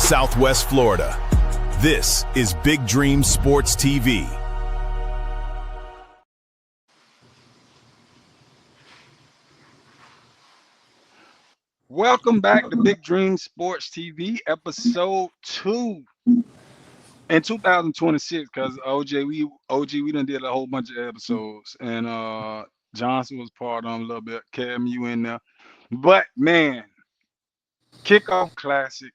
Southwest Florida. This is Big Dream Sports TV. Welcome back to Big Dream Sports TV, episode 2 in 2026. Because OG, we done did a whole bunch of episodes, and Johnson was part of them a little bit. Cam, you in there, but man, kickoff classic.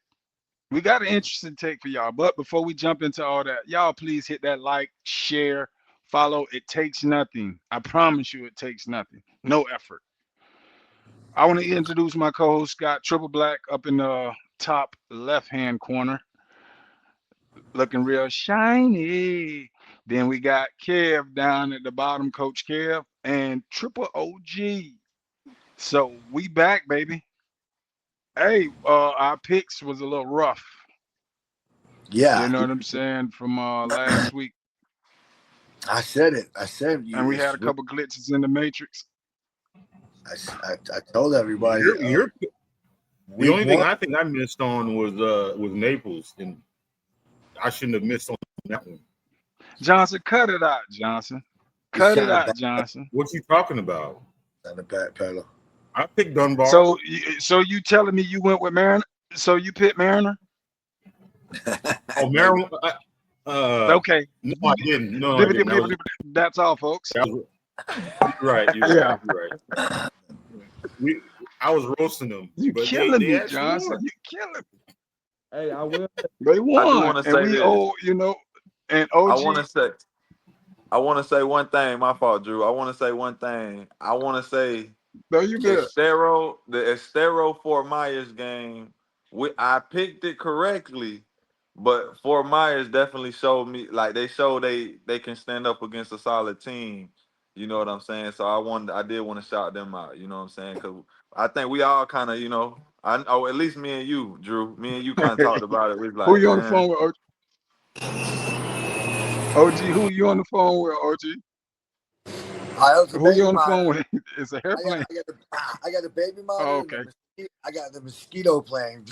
We got an interesting take for y'all. But before we jump into all that, y'all please hit that like, share, follow. It takes nothing. I promise you, it takes nothing. No effort. I want to introduce my co-host Scott Triple Black up in the top left-hand corner, looking real shiny. Then we got Kev down at the bottom, Coach Kev, and Triple OG. So we back, baby. Hey, our picks was a little rough. Yeah, You know what I'm saying, from last week. I said it. And we had a couple glitches in the matrix. I told everybody. The only thing I think I missed on was Naples, and I shouldn't have missed on that one. Johnson, cut it out, Johnson. Cut it out, Johnson. What you talking about? On the back pedal. I picked Dunbar. So you telling me you went with Mariner? So you picked Mariner? Oh, Mariner. Okay. No, I didn't. No, I didn't. That's all, folks. You're right. You're right. I was roasting them. You killing me, Johnson. You killing me. Hey, I will. They won. I want to say this. And OG. I want to say one thing. My fault, Drew. I want to say one thing. I want to say. No, you good. The Estero Fort Myers game. I picked it correctly, but Fort Myers definitely showed me, like, they showed they can stand up against a solid team. You know what I'm saying? So I did want to shout them out. You know what I'm saying? Because I think we all kind of, at least me and you, Drew. Me and you kind of talked about it. We like, who you on the phone with, OG? OG, who you on the phone with, OG? Who you on the phone with? It's a airplane. I got a baby monitor. Oh, okay. I got the mosquito plane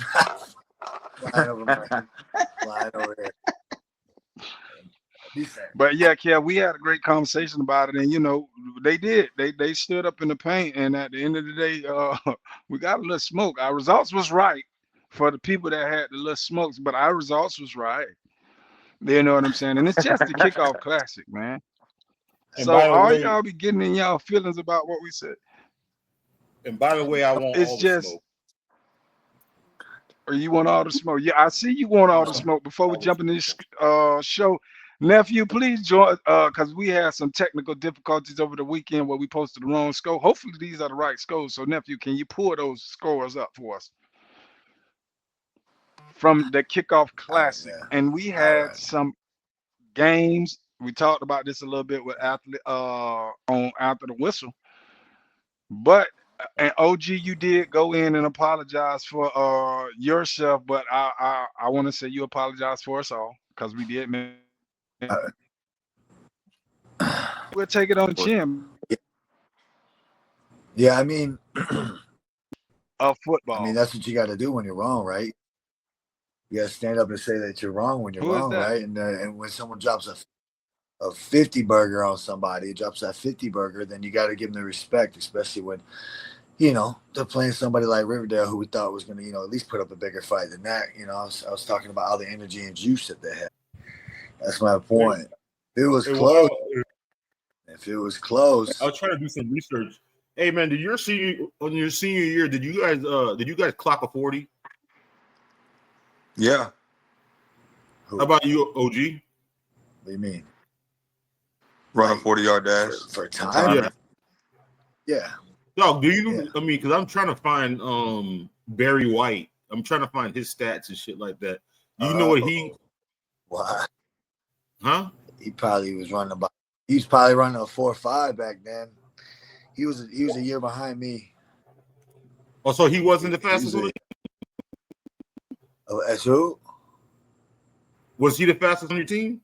flying over there. But yeah, Kev, we had a great conversation about it, and they did. They stood up in the paint, and at the end of the day, we got a little smoke. Our results was right for the people that had the little smokes, but our results was right. You know what I'm saying? And it's just the kickoff classic, man. And so all y'all be getting in y'all feelings about what we said. And by the way, I want it's all just the smoke. Or you want all the smoke? Yeah, I see you want all the smoke. Before we jump in this show, nephew, please join, because we had some technical difficulties over the weekend where we posted the wrong score. Hopefully these are the right scores. So nephew, can you pull those scores up for us from the kickoff classic? And we had some games. We talked about this a little bit with athlete on After the Whistle, but and OG, you did go in and apologize for yourself, but I want to say you apologize for us all because we did. We'll take it on the chin. Yeah, I mean, football. I mean, that's what you got to do when you're wrong, right? You got to stand up and say that you're wrong when you're wrong, right? And when someone drops a 50 burger on somebody, drops that 50 burger, then you got to give them the respect, especially when, they're playing somebody like Riverdale who we thought was going to, at least put up a bigger fight than that. I was talking about all the energy and juice that they had. That's my point. If it was close. If it was close. I was trying to do some research. Hey man, on your senior year, did you guys clock a 40? Yeah. How about you, OG? What do you mean? Run a 40-yard dash for time? Yeah. No, do you? Yeah. I mean, because I'm trying to find Barry White. I'm trying to find his stats and shit like that. Do you know what he? What? Huh? He probably was running about. He was probably running a 4.5 back then. He was a year behind me. Oh, so he wasn't the fastest one? Oh, as who? Was he the fastest on your team?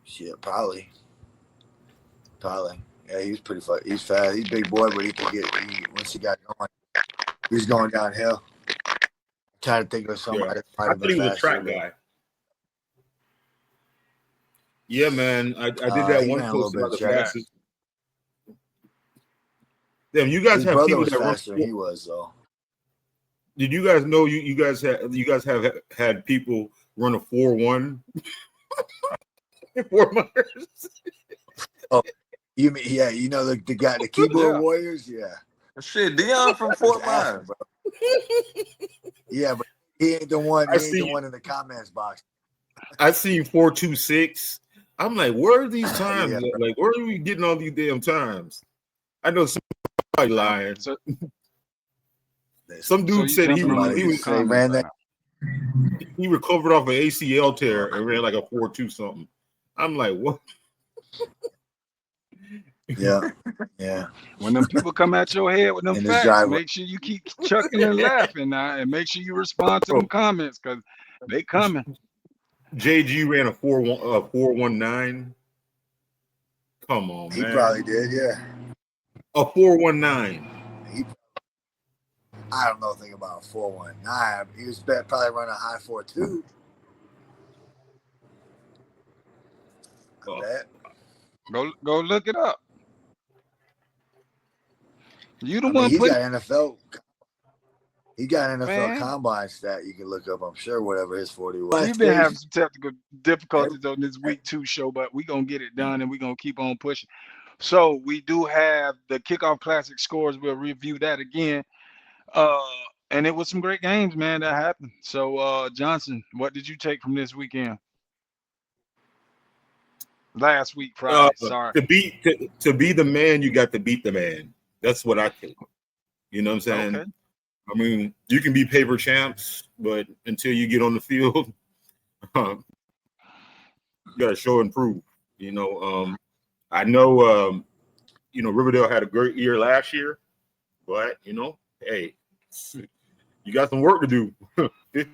Shit, probably. Yeah, he was pretty fast. He's fast. He's a big boy, but he could once he got going, he was going downhill. Trying to think of somebody that might I have thought been he was a faster. track guy. Yeah, man. I did that He one ran a little post bit about the track. fastest. Damn, you guys His have brother people was that run. faster than he was, though. Did you guys know you guys have had people run a 4.1 Fort Myers? Oh, you mean you know the guy, the keyboard warriors, yeah. Shit, Dion from Fort Myers. Bro. Yeah, but he ain't the one. He ain't the one in the comments box. I seen 4.26. I'm like, where are these times? Yeah. Like, where are we getting all these damn times? I know somebody lying. Some dude said he ran that. He recovered off an ACL tear and ran like a 4.2 something. I'm like, what? Yeah. When them people come at your head with them facts, make sure you keep chucking and laughing now, and make sure you respond to them comments because they coming. JG ran a 4.19. Come on, man. He probably did, yeah. A 4.19. I don't know anything about 4.19. He was probably running a high 4.2. Go look it up. You the one he put got NFL. He got an NFL combine stat you can look up. I'm sure whatever his 40 was. We've been having some technical difficulties on this week 2 show, but we're gonna get it done and we're gonna keep on pushing. So we do have the Kickoff Classic scores. We'll review that again. And it was some great games, man, that happened. So Johnson, what did you take from this weekend? Last week, Friday. Sorry. To be the man, you got to beat the man. That's what I think. You know what I'm saying? Okay. I mean, you can be paper champs, but until you get on the field, you got to show and prove. You know, I know, Riverdale had a great year last year, but hey, you got some work to do. 50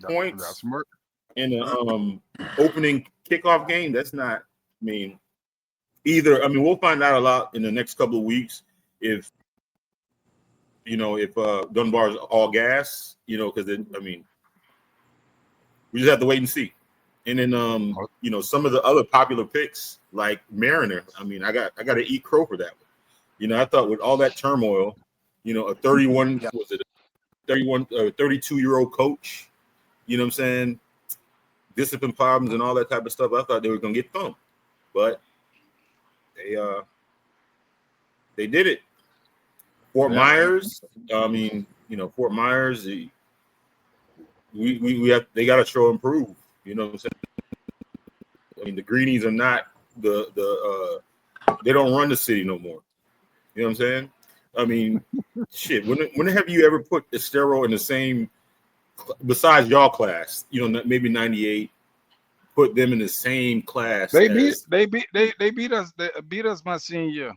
points. Got some work. In the opening kickoff game. That's not. I mean, we'll find out a lot in the next couple of weeks if Dunbar's all gas, because we just have to wait and see. And then some of the other popular picks like Mariner, I got to eat crow for that one. I thought with all that turmoil, a 32-year-old coach, you know what I'm saying, discipline problems and all that type of stuff, I thought they were going to get thumped. But they did it. Fort Myers, Fort Myers, they got to show and prove. You know what I'm saying? The Greenies are not they don't run the city no more. You know what I'm saying? Shit. When have you ever put Estero in the same, besides y'all class? Maybe 98. Put them in the same class. They beat us. They beat us my senior year.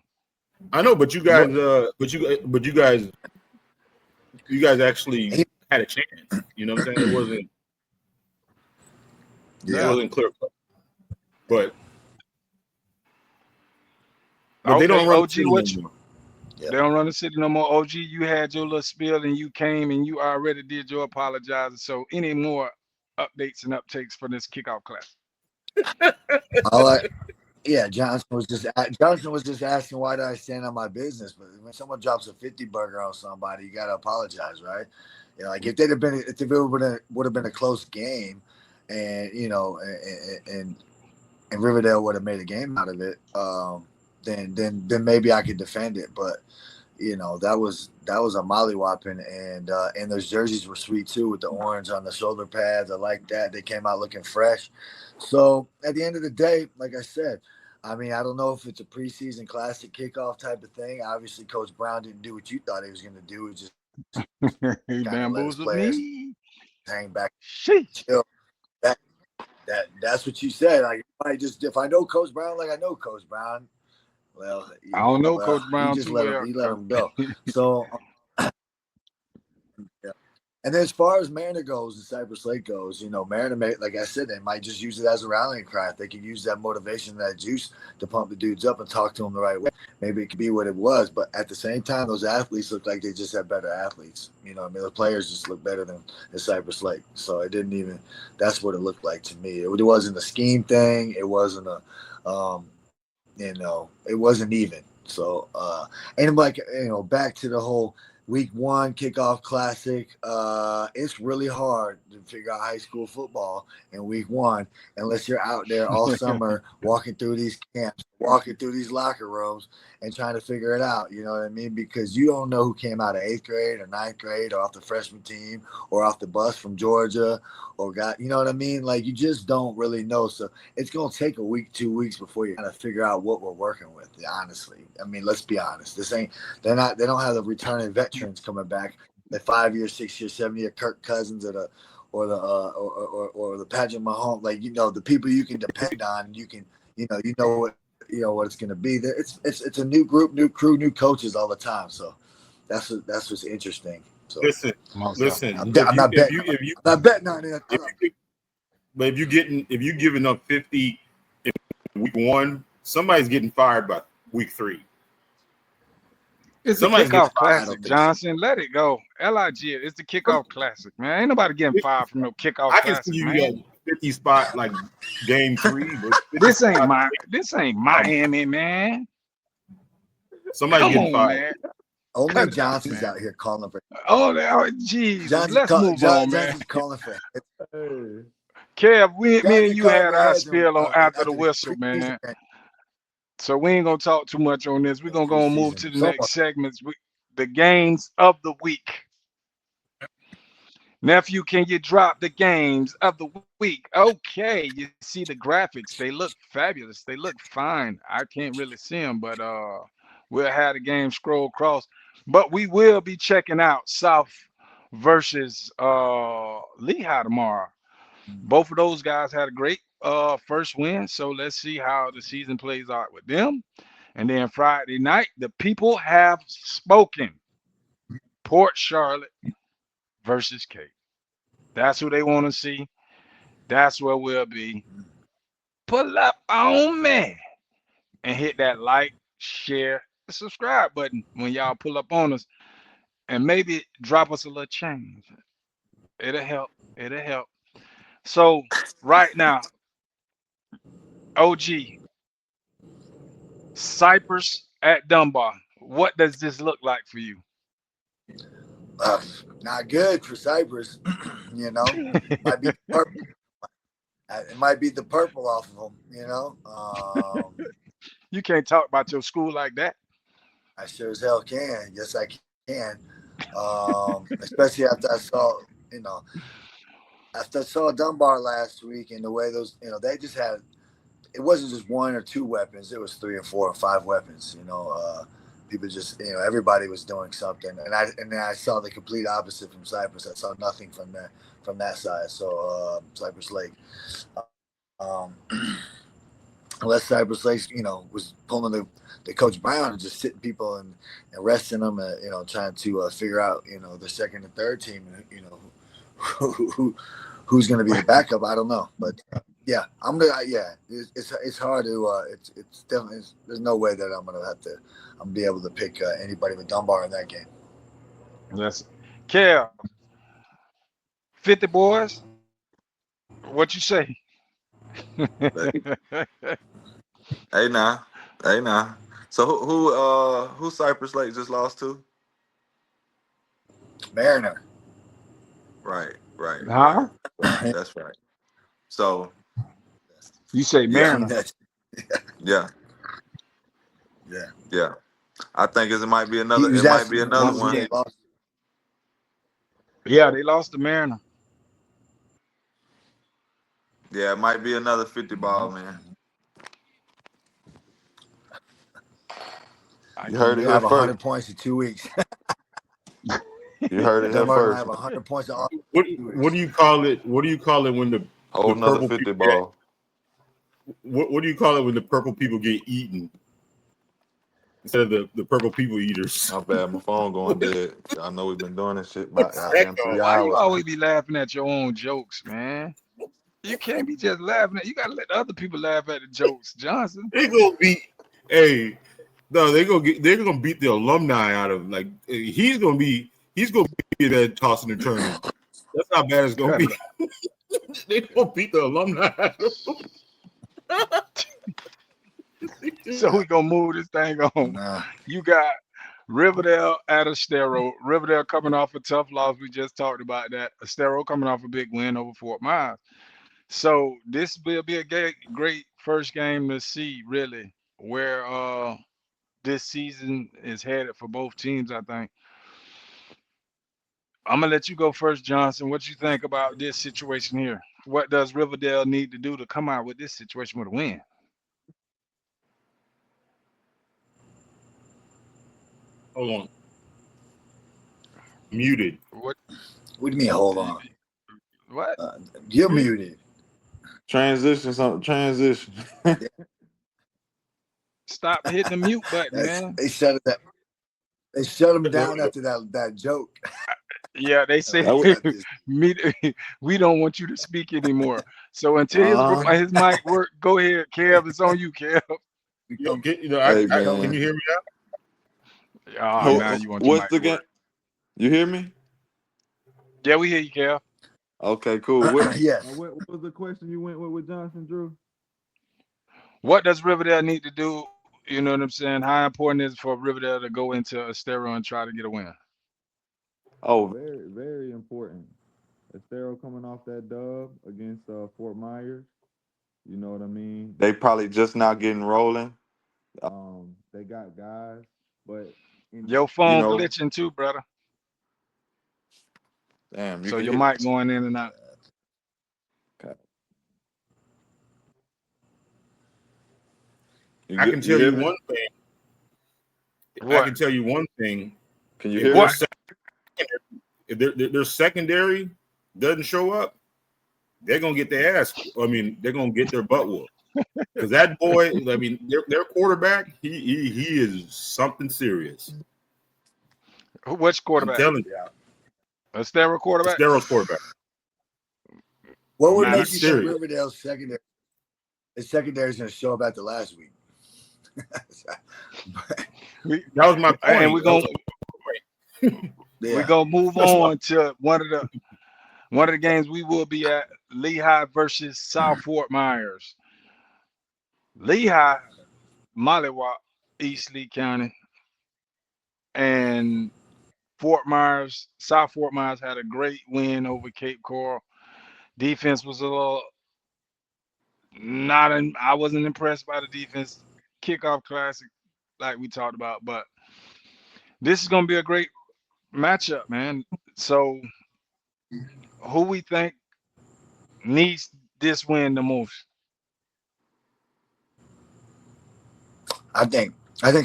I know, but you guys, you guys actually had a chance. You know what I'm saying? It wasn't. Yeah. It wasn't clear cut. But they don't run the city no more. They don't run the city no more. OG, you had your little spiel and you came and you already did your apologizing. So any more updates and uptakes for this kickoff class? Johnson was just asking why did I stand on my business. But when someone drops a 50 burger on somebody, you gotta apologize, right? Like if it would have been a close game, and and Riverdale would have made a game out of it, then maybe I could defend it. But that was a mollywhopping, and those jerseys were sweet too with the orange on the shoulder pads. I like that. They came out looking fresh. So at the end of the day, like I said, I don't know if it's a preseason classic kickoff type of thing. Obviously, Coach Brown didn't do what you thought he was going to do. He just bamboozled me. Hang back, chill. That's what you said. Like if I know Coach Brown, like I know Coach Brown. Well, I don't know Coach Brown. He let him go. So And then as far as Mariner goes and Cypress Lake goes, you know, Mariner, like I said, they might just use it as a rallying cry. If they can use that motivation, that juice to pump the dudes up and talk to them the right way, maybe it could be what it was. But at the same time, those athletes look like they just have better athletes. You know, I mean, the players just look better than Cypress Lake. So it didn't even, that's what it looked like to me. It wasn't a scheme thing. It wasn't a, you know, it wasn't even. So, and like, you know, back to the whole Week 1 kickoff classic. It's really hard to figure out high school football in Week 1 unless you're out there all summer walking through these camps, walking through these locker rooms and trying to figure it out. You know what I mean? Because you don't know who came out of 8th grade or 9th grade or off the freshman team or off the bus from Georgia or got, you know what I mean? Like, you just don't really know. So it's going to take a week, 2 weeks before you kind of figure out what we're working with, honestly. I mean, let's be honest. They don't have the returning veterans coming back, the 5 year, 6 year, 7 year Kirk Cousins or the Patrick Mahomes, like, you know, the people you can depend on. You can, you know what it's going to be. It's a new group, new crew, new coaches all the time. So that's what's interesting. So listen. I'm not betting on it. But if you're giving up 50 in Week 1, somebody's getting fired by Week 3. It's the kickoff classic, Johnson. Let it go. LIG, it's the kickoff classic, man. Ain't nobody getting fired from no kickoff classic, man. I can see you got 50 spot like game 3, but this ain't Miami, man. Somebody getting fired. Man. Only Johnson's out here calling for. Oh, geez. Let's move on, man. Johnson's calling for. Kev, me and you had our spiel on after the whistle, man. So we ain't gonna talk too much on this. We're gonna move to the next segments. The games of the week. Nephew, can you drop the games of the week? Okay, you see the graphics. They look fabulous. They look fine. I can't really see them, but we'll have the game scroll across. But we will be checking out South versus Lehigh tomorrow. Both of those guys had a great first win, so let's see how the season plays out with them. And then Friday night, the people have spoken. Port Charlotte versus Cape. That's who they want to see. That's where we'll be. Pull up on me and hit that like, share, subscribe button when y'all pull up on us, and maybe drop us a little change. It'll help. So right now, OG, Cypress at Dunbar. What does this look like for you? Not good for Cypress. You know, might be purple. It might be the purple off of them. You know, you can't talk about your school like that. I sure as hell can. Yes, I can. Especially after I saw, you know. After I saw Dunbar last week and the way those, you know, they just had, it wasn't just 1 or 2 weapons. It was 3 or 4 or 5 weapons. You know, people just, you know, everybody was doing something. And then I saw the complete opposite from Cypress. I saw nothing from that side. So Cypress Lake, unless Cypress Lake, you know, was pulling the Coach Brown and just sitting people and resting them, you know, trying to figure out, you know, the second and third team, you know, who's going to be the backup? I don't know, but yeah, I'm gonna. Yeah, it's hard to. It's definitely. There's no way that I'm gonna be able to pick anybody with Dunbar in that game. That's Kev. 50 boys. What you say? Hey now. So who Cypress Lake just lost to? Mariner. Right. Huh? Right, that's right. So you say Mariner? Yeah. I think it might be another. It might be another one. Yeah, they lost to Mariner. Yeah, it might be another 50 ball, man. You heard it here have first. 100 points in 2 weeks. You heard it here first. Have 100 points. What do you call it? What do you call it when the another 50 ball? What do you call it when the purple people get eaten? instead of the purple people eaters. My bad, my phone going dead. I know we've been doing this shit about goddamn 3 Why you hours. always be laughing at your own jokes, man? You can't be just laughing at. You gotta let other people laugh at the jokes, Johnson. They gonna beat. Hey, no, they're gonna beat the alumni out of like he's gonna be there tossing and turning. That's how bad it's gonna be. They gonna beat the alumni. So we gonna move this thing on. Nah. You got Riverdale at Estero. Riverdale coming off a tough loss. We just talked about that. Estero coming off a big win over Fort Myers. So this will be a great first game to see really where this season is headed for both teams, I think. I'm gonna let you go first, Johnson. What you think about this situation here? What does Riverdale need to do to come out with this situation with a win? Hold on. Muted. What do you mean? Hold on. What? You're muted. Transition. Stop hitting the mute button, man. They shut it. They shut him down after that joke. Yeah, they say we don't want you to speak anymore. So until his mic work, go ahead, Kev. It's on you, Kev. Can you hear me now? Now you want what's the game? You hear me? Yeah, we hear you, Kev. Okay, cool. Yes. What was the question you went with Johnson, Drew? What does Riverdale need to do? You know what I'm saying? How important is it for Riverdale to go into Estero and try to get a win? Oh, very, very important. Estero coming off that dub against Fort Myers. You know what I mean? They probably just now getting rolling. They got guys, but your phone glitching too, brother. Damn. So your mic going in and out. Okay. I can tell you one thing. I can tell you one thing. Can you hear me? If their secondary doesn't show up, they're gonna get their ass. I mean, they're gonna get their butt whooped. Because that boy, I mean, their quarterback, he is something serious. Which quarterback? I'm telling you. Estero quarterback? Estero's quarterback. What would make you think Riverdale's secondary? His secondary is going to show up after last week. That was my point. And we're gonna move on to one of the games we will be at. Lehigh versus South Fort Myers. Lehigh, Mollywock, East Lee County, and Fort Myers. South Fort Myers had a great win over Cape Coral. Defense was a little I wasn't impressed by the defense. Kickoff classic, like we talked about, but this is gonna be a great matchup, man. So who we think needs this win the most? I think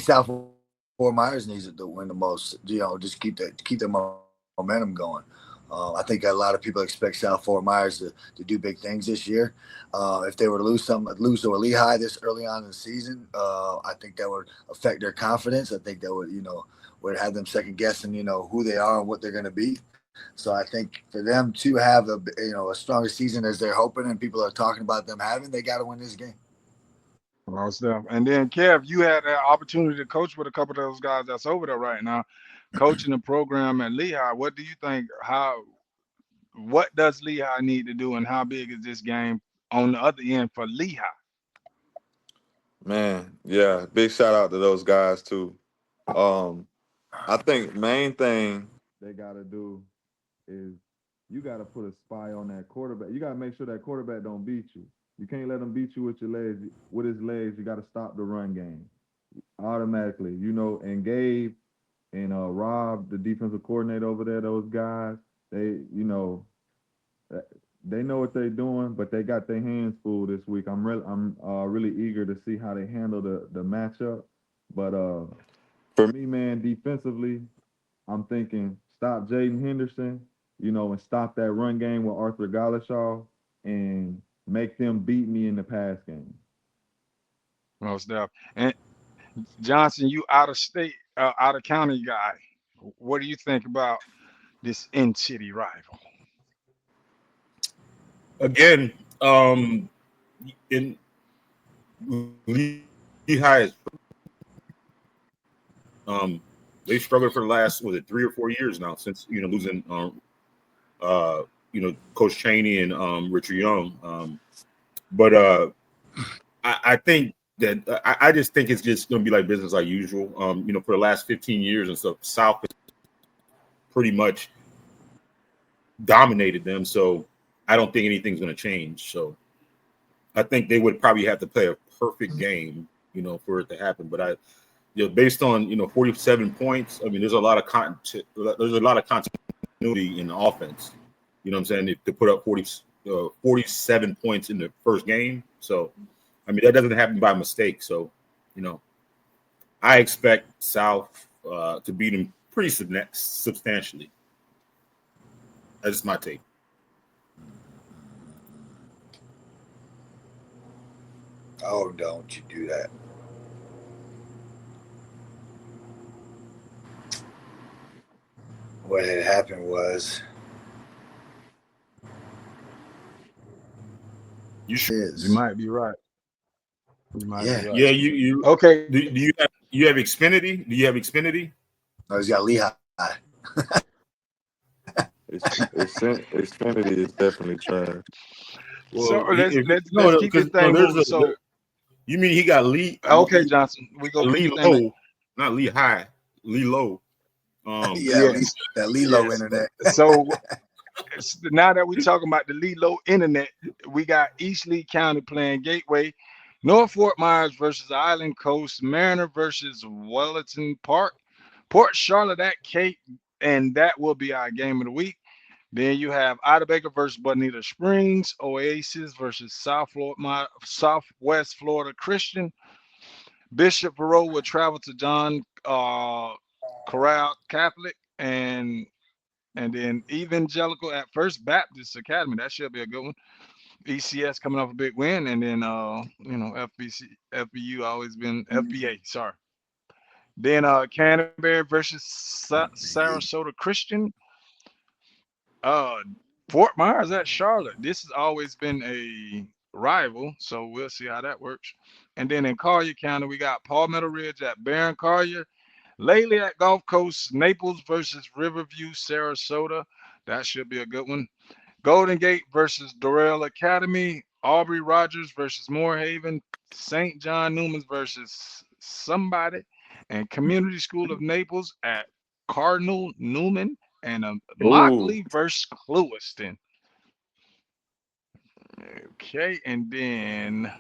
South Fort Myers needs it to win the most. You know, just keep the momentum going. I think a lot of people expect South Fort Myers to do big things this year. If they were to lose to a Lehigh this early on in the season, I think that would affect their confidence. I think that would have them second guessing, who they are and what they're going to be. So I think for them to have a stronger season as they're hoping and people are talking about them having, they got to win this game. Well, stuff. And then Kev, you had an opportunity to coach with a couple of those guys that's over there right now, coaching the program at Lehigh. What do you think? What does Lehigh need to do, and how big is this game on the other end for Lehigh? Man, yeah, big shout out to those guys too. I think main thing they got to do is you got to put a spy on that quarterback. You got to make sure that quarterback don't beat you. You can't let him beat you with your legs. With his legs, you got to stop the run game automatically. And Gabe and Rob, the defensive coordinator over there, those guys, they know what they're doing, but they got their hands full this week. I'm really eager to see how they handle the matchup. But for me, man, defensively, I'm thinking stop Jaden Henderson, and stop that run game with Arthur Galashaw and make them beat me in the pass game. Well, stuff. And Johnson, you out of state, out of county guy. What do you think about this in-city rival? Again, in Lehigh, they struggled for the last 3 or 4 years now since losing Coach Chaney and Richard Young. But I think that I just think it's just going to be like business like usual. For the last 15 years and stuff, South has pretty much dominated them. So I don't think anything's going to change. So I think they would probably have to play a perfect game, for it to happen. But based on 47 points, I mean, there's a lot of continuity in the offense. You know what I'm saying? To put up 47 points in the first game. So, I mean, that doesn't happen by mistake. So, I expect South to beat them pretty substantially. That's my take. Oh, don't you do that. What had happened was You might be right. You might be right. Yeah, you okay. Do you have Xfinity? Do you have Xfinity? No, he's got Lehigh. Xfinity is definitely trash. Well, so let's keep this thing moving. So you mean he got Lee? Okay, Johnson. We go Lee Low, not Lee High. Lee Low. Yes. That Lilo internet. So now that we're talking about the Lilo internet, we got East Lee County playing Gateway, North Fort Myers versus Island Coast, Mariner versus Wellington Park, Port Charlotte at Cape, and that will be our game of the week. Then you have Ida Baker versus Bonita Springs, Oasis versus Southwest Florida Christian. Bishop Perot will travel to John Corral Catholic, and then Evangelical at First Baptist Academy. That should be a good one. ECS coming off a big win, and then FBU always been FBA. Sorry. Then Canterbury versus Sarasota Christian. Fort Myers at Charlotte. This has always been a rival, so we'll see how that works. And then in Collier County, we got Palmetto Ridge at Barron Collier, Lately at Gulf Coast, Naples versus Riverview, Sarasota. That should be a good one. Golden Gate versus Dorel Academy, Aubrey Rogers versus Moorhaven, St. John Newman's versus somebody, and Community School of Naples at Cardinal Newman, and Lockley versus Clewiston. Okay, and then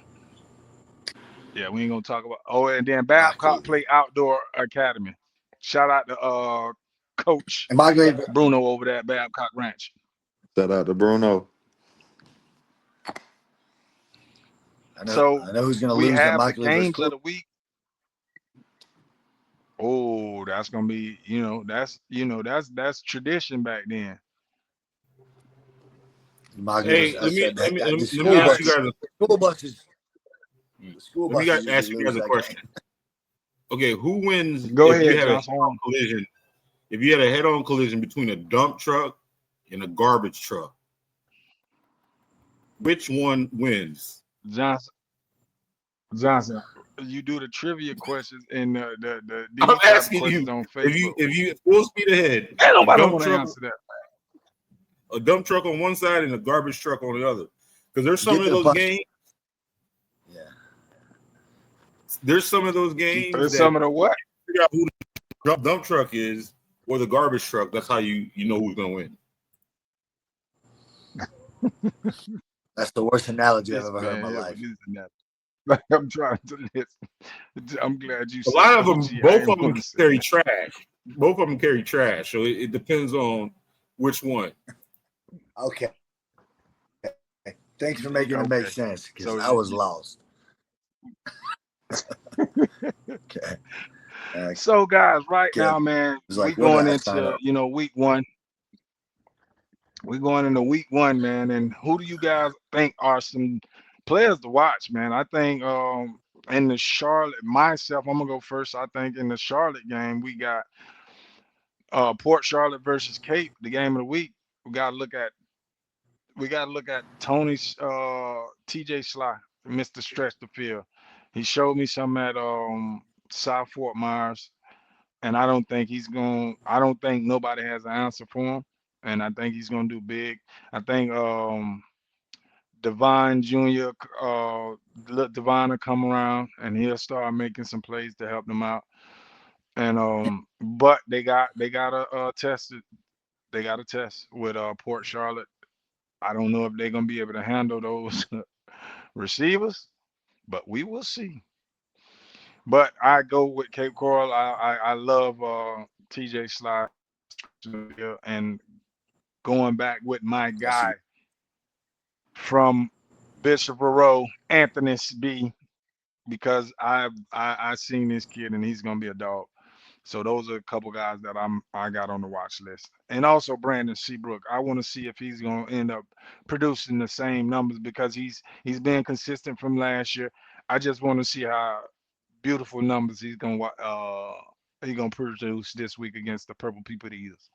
we ain't gonna talk about. Oh, and then Babcock play Outdoor Academy. Shout out to Coach Bruno over there at Babcock Ranch. Shout out to Bruno. I know who's gonna lose. We have the games of the week. Oh, that's gonna be that's tradition back then. Hey, let me ask you guys school buses. Let me ask you guys a question. Okay, who wins? Go ahead. You had a head-on collision. If you had a head-on collision between a dump truck and a garbage truck, which one wins? Johnson, you do the trivia questions and the I'm asking you on Facebook. If you full speed ahead, ain't nobody want to answer that. A dump truck on one side and a garbage truck on the other, because there's some of those games. Yeah, there's some of those games. There's some of the what? Figure out who the dump truck is or the garbage truck. That's how you know who's gonna win. That's the worst analogy I've ever heard in my life. I'm trying to listen. I'm glad you. A lot of them, both of them carry trash. Both of them carry trash, so it depends on which one. Okay. Thanks for making it make sense, because I was lost. Okay. So guys, now, man, we're going into week one. We're going into week one, man. And who do you guys think are some players to watch, man? I think in the Charlotte, myself, I'm gonna go first. I think in the Charlotte game, we got Port Charlotte versus Cape, the game of the week. We gotta look at Tony's TJ Sly, Mr. Stretch the Field. He showed me some at South Fort Myers, and I don't think nobody has an answer for him. And I think he's gonna do big. I think Devon Jr. Let Devon will come around and he'll start making some plays to help them out. And but they got a test. They got a test with Port Charlotte. I don't know if they're gonna be able to handle those receivers, but we will see. But I go with Cape Coral. I love TJ Slide and going back with my guy from Bishop Row, Anthony B, because I seen this kid and he's gonna be a dog. So those are a couple guys that I got on the watch list. And also Brandon Seabrook. I want to see if he's gonna end up producing the same numbers because he's been consistent from last year. I just want to see how beautiful numbers he's gonna produce this week against the Purple People Eaters.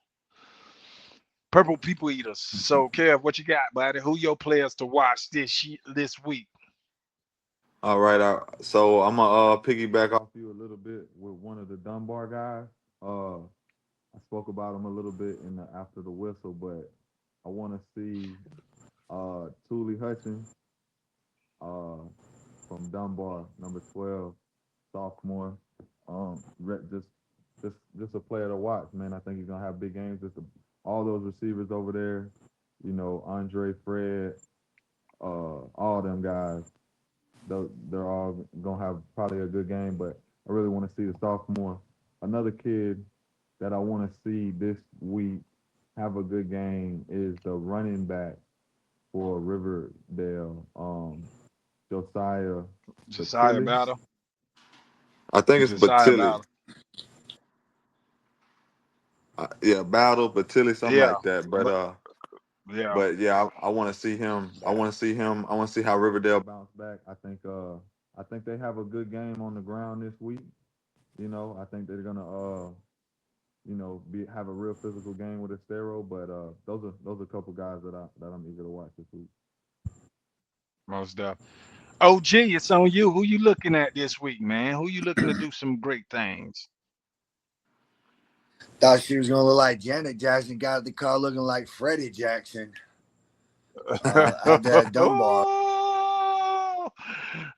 Purple People Eaters. So Kev, what you got, buddy? Who your players to watch this week? All right, so I'm gonna piggyback off you a little bit with one of the Dunbar guys. I spoke about him a little bit in the after the whistle, but I want to see Thule Hutchins from Dunbar, number 12, sophomore. Just a player to watch, man. I think he's gonna have big games. All those receivers over there, Andre, Fred, all them guys. They're all gonna have probably a good game, but I really want to see the sophomore. Another kid that I want to see this week have a good game is the running back for Riverdale, Josiah Battle. I think it's Josiah Batilli. Battle, Batilli, something like that. But yeah, I want to see him. I want to see him. I want to see how Riverdale bounce back. I think they have a good game on the ground this week. I think they're gonna have a real physical game with Estero. But those are a couple guys that I'm eager to watch this week. Most definitely. OG, it's on you. Who you looking at this week, man? Who you looking to do some great things? Thought she was gonna look like Janet Jackson. Got the car looking like Freddie Jackson. Out there at Dunbar.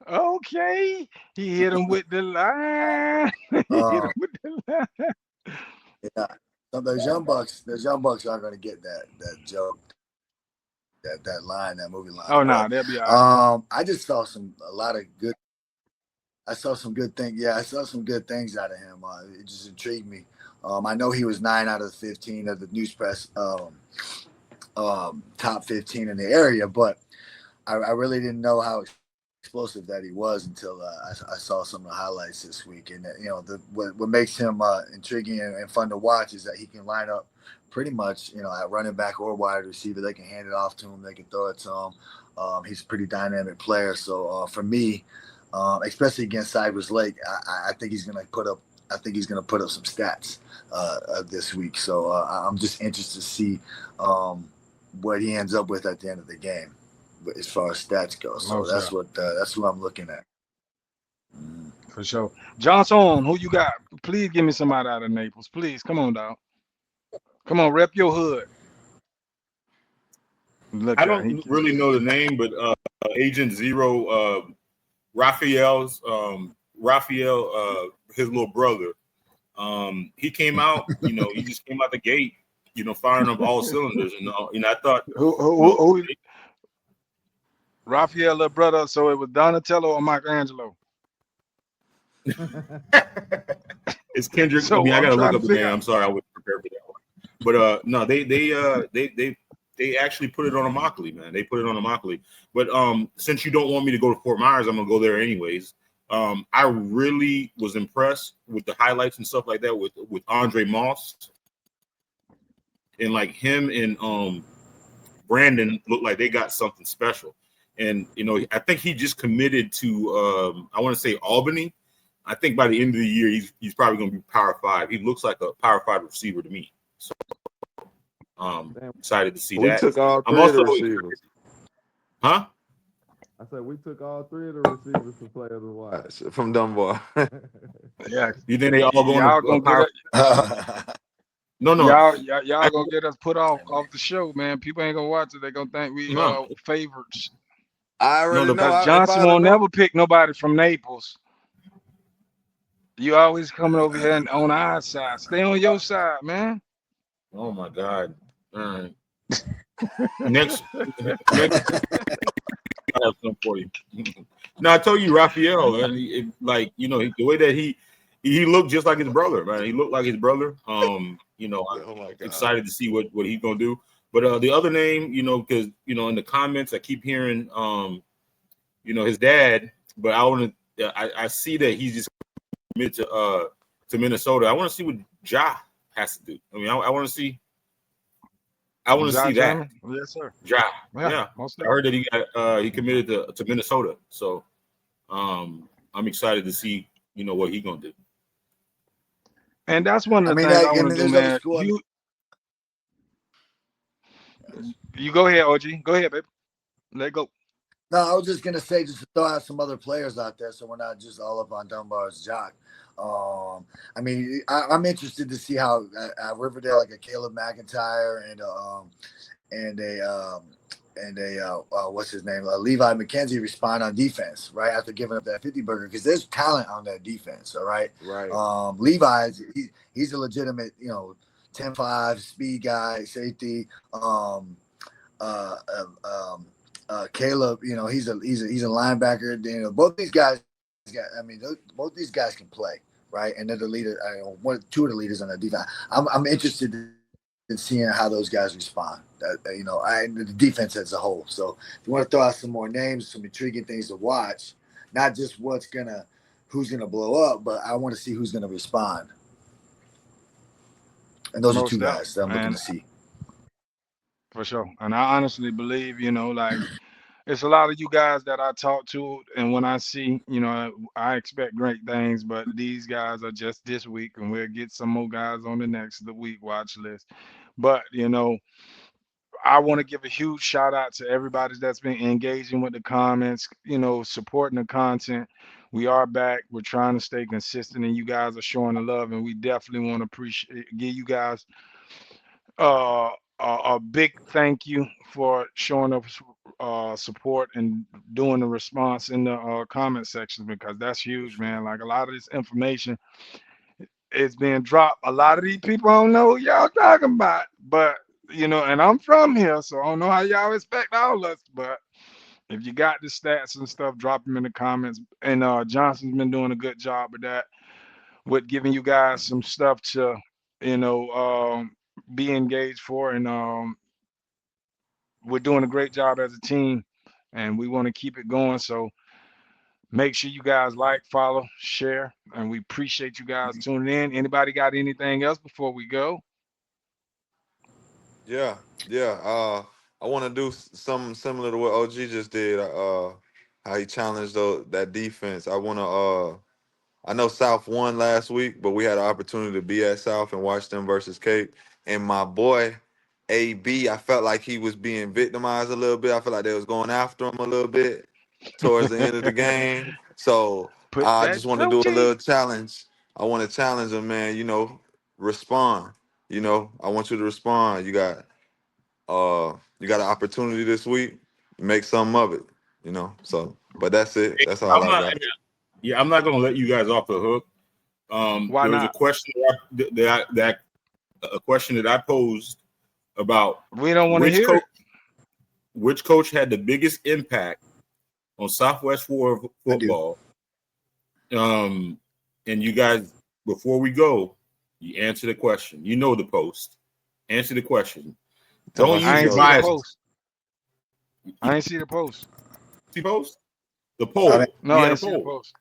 Okay, he hit him with the line. Yeah, those young bucks aren't gonna get that joke, that line, that movie line. Oh no, they'll be all right. I just saw some good things. Yeah, I saw some good things out of him. It just intrigued me. I know he was 9 out of 15 of the News Press top 15 in the area, but I really didn't know how explosive that he was until I saw some of the highlights this week. And what makes him intriguing and fun to watch is that he can line up pretty much at running back or wide receiver. They can hand it off to him, they can throw it to him. He's a pretty dynamic player. So for me, especially against Cybers Lake, I think he's going to put up some stats this week. So I'm just interested to see what he ends up with at the end of the game, as far as stats go. So that's what I'm looking at. For sure. Johnson, who you got? Please give me somebody out of Naples. Please, come on, dog. Come on, rep your hood. I don't really know the name, but Agent Zero, Raphael, his little brother. He came out, he just came out the gate, firing up all cylinders, and I thought who Raphael, little brother. So it was Donatello or Michelangelo? It's Kendrick. So I gotta look up the name. I'm sorry, I wasn't prepared for that one. But no, they actually put it on Immokalee, man. They put it on Immokalee. But since you don't want me to go to Fort Myers, I'm gonna go there anyways. I really was impressed with the highlights and stuff like that with Andre Moss, and like him and Brandon looked like they got something special. And I think he just committed to I want to say Albany. I think by the end of the year, he's probably going to be Power 5. He looks like a Power 5 receiver to me. So excited to see that. We took all three of the receivers. Huh? I said we took all three of the receivers for players to watch from Dunbar. Yeah. You think they all going to Power? No. Y'all gonna get us put off the show, man. People ain't gonna watch it. They gonna think we favorites. I already know. Because Johnson won't never pick nobody from Naples. You always coming over here and on our side. Stay on your side, man. Oh my God! All right. Next, I have something for you. Now I told you, Raphael, the way that he looked just like his brother, man. He looked like his brother. I'm excited to see what he's gonna do. But the other name, because in the comments I keep hearing, his dad. But I see that he's just committed to Minnesota. I want to see what Ja has to do. I mean, I want to see. I want to see that. Yes, sir. Ja. Yeah. I heard that he committed to Minnesota. So I'm excited to see what he's gonna do. And that's one of the things I want to do, man. You go ahead, OG. Go ahead, baby. Let go. No, I was just gonna say, just to throw out some other players out there, so we're not just all up on Dunbar's jock. I'm interested to see how Riverdale, like a Caleb McIntyre and what's his name, Levi McKenzie, respond on defense right after giving up that 50 burger, because there's talent on that defense. All right. Levi's he's a legitimate 10-5 speed guy, safety. Caleb, he's a linebacker. Both these guys both these guys can play, right? And they're the leader. Two of the leaders on the defense. I'm interested in seeing how those guys respond. The defense as a whole. So if you want to throw out some more names, some intriguing things to watch, not just who's gonna blow up, but I want to see who's gonna respond. And those are two guys that I'm looking to see. For sure. And I honestly believe, it's a lot of you guys that I talk to, and when I see, I expect great things, but these guys are just this week, and we'll get some more guys on the week watch list. But, I want to give a huge shout out to everybody that's been engaging with the comments, supporting the content. We are back. We're trying to stay consistent, and you guys are showing the love, and we definitely want to give you guys a big thank you for showing up support and doing the response in the comment section, because that's huge, man. Like, a lot of this information is being dropped. A lot of these people don't know what y'all talking about, but and I'm from here, so I don't know how y'all expect all us, but if you got the stats and stuff, drop them in the comments. And Johnson's been doing a good job with that, with giving you guys some stuff to be engaged for, and we're doing a great job as a team, and we want to keep it going. So make sure you guys like, follow, share, and we appreciate you guys tuning in. Anybody got anything else before we go? Yeah. I want to do something similar to what OG just did. How he challenged that defense. I know South won last week, but we had an opportunity to be at South and watch them versus Cape. And my boy, AB, I felt like he was being victimized a little bit. I felt like they was going after him a little bit towards the end of the game. So I just want to do a little challenge. I want to challenge him, man, respond. I want you to respond. You got an opportunity this week. Make something of it, So, but that's it. That's all I got. Yeah, I'm not going to let you guys off the hook. Why there was not? a question a question that I posed about. We don't want to hear it. Which coach had the biggest impact on Southwest Florida football? And you guys, before we go, you answer the question. You know the post. Answer the question. Don't use your bias. I ain't see the post. See post? The poll. No, I ain't see the post.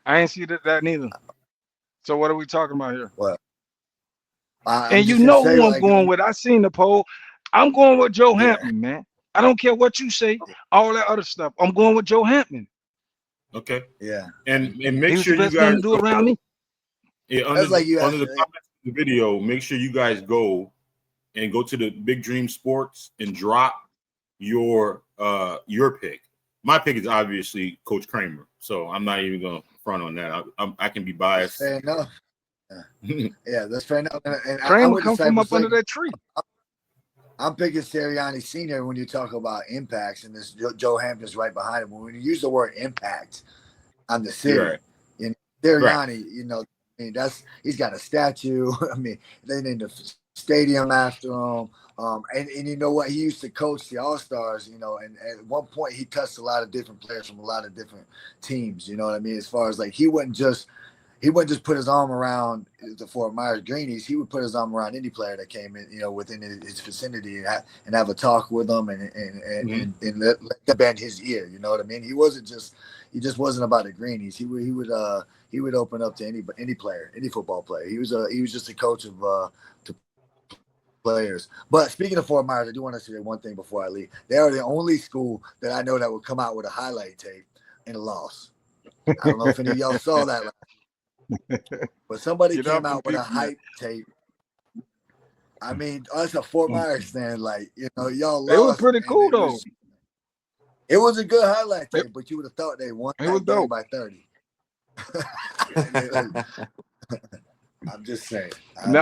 I ain't see that neither. So what are we talking about here? What? And who I'm going with. I seen the poll. I'm going with Joe Hampton, man. I don't care what you say, all that other stuff. I'm going with Joe Hampton. Okay. Yeah. And He make was sure the you best man guys to do around me. Yeah, That's like you under the asked, comments of the video, make sure you guys go to the Big Dream Sports and drop your pick. My pick is obviously Coach Kramer, so I'm not even going to front on that. I can be biased. fair enough. Yeah, that's fair enough. And Kramer come from up under that tree. I'm picking Sirianni Sr. when you talk about impacts, and this Joe Hampton's right behind him. When you use the word impact, I'm the Siri. Right. And Sirianni, he's got a statue. I mean, they named the stadium after him. And you know what? He used to coach the All-Stars, and at one point he touched a lot of different players from a lot of different teams. You know what I mean? As far as like he wouldn't just put his arm around the Fort Myers Greenies. He would put his arm around any player that came in, within his vicinity and have a talk with them and let them bend his ear. You know what I mean? He just wasn't about the Greenies. He would open up to any player, any football player. He was just a coach of to players. But speaking of Fort Myers, I do want to say one thing before I leave. They are the only school that I know that would come out with a highlight tape in a loss. I don't know if any of y'all saw that. But somebody came out with a hype tape. I mean, us a Fort Myers fan, y'all lost. It was pretty cool though. It was a good highlight tape, but you would have thought they won that game by 30. I'm just saying. I'm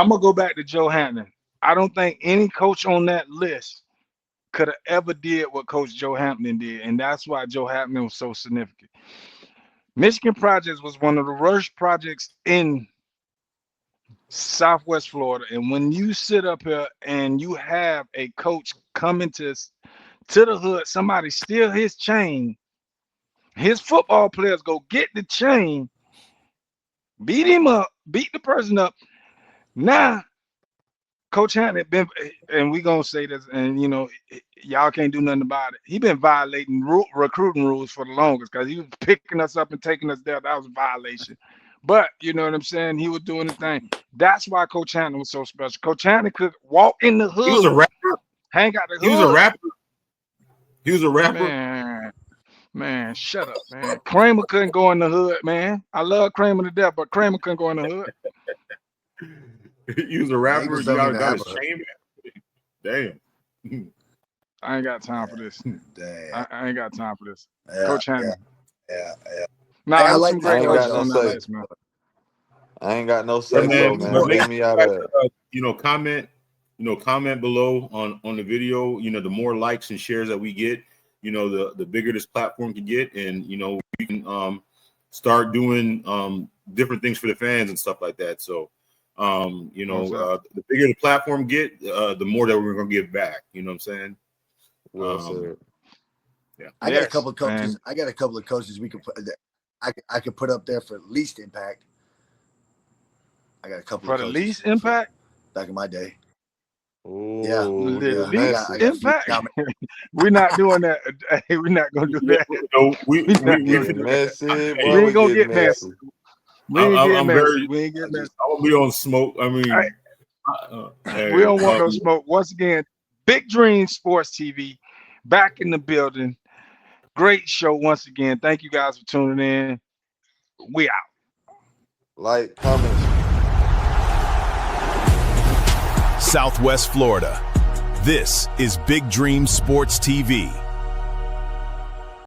gonna go back to Joe Hampton. I don't think any coach on that list could have ever did what Coach Joe Hampton did, and that's why Joe Hampton was so significant. Michigan Projects was one of the worst projects in Southwest Florida, and when you sit up here and you have a coach coming to the hood, somebody steal his chain, his football players go get the chain, beat him up, beat the person up. Now Coach Hampton been, and we gonna say this, and y'all can't do nothing about it. He been violating recruiting rules for the longest because he was picking us up and taking us there. That was a violation. But you know what I'm saying? He was doing the thing. That's why Coach Hampton was so special. Coach Hampton could walk in the hood. He was a rapper. Hang out the hood. He was a rapper. Man, shut up, man. Kramer couldn't go in the hood, man. I love Kramer to death, but Kramer couldn't go in the hood. He was a rapper. You got his chain. Damn. I ain't got time for this. Damn. I ain't got time for this. Yeah, Coach Hampton. Yeah. Nah, I like like some great coaches on no that list, man. I ain't got no say so, man. Get me out of it. Comment below on the video. The more likes and shares that we get, the bigger this platform can get, and we can start doing different things for the fans and stuff like that. So the bigger the platform get, the more that we're gonna give back. You know what I'm saying? Well said. Yeah. I got a couple of coaches. Man. I got a couple of coaches we could put. I could put up there for least impact. I got a couple for of the coaches least impact back in my day. Ooh, the least impact. We're not doing that. Hey, we're not gonna do that. We messy. We ain't gonna get messy. We ain't very. We ain't get messy. I won't be on smoke. I mean, we don't want no smoke. Once again, Big Dream Sports TV back in the building. Great show once again. Thank you guys for tuning in. We out. Like, comment. Southwest Florida. This is Big Dream Sports TV.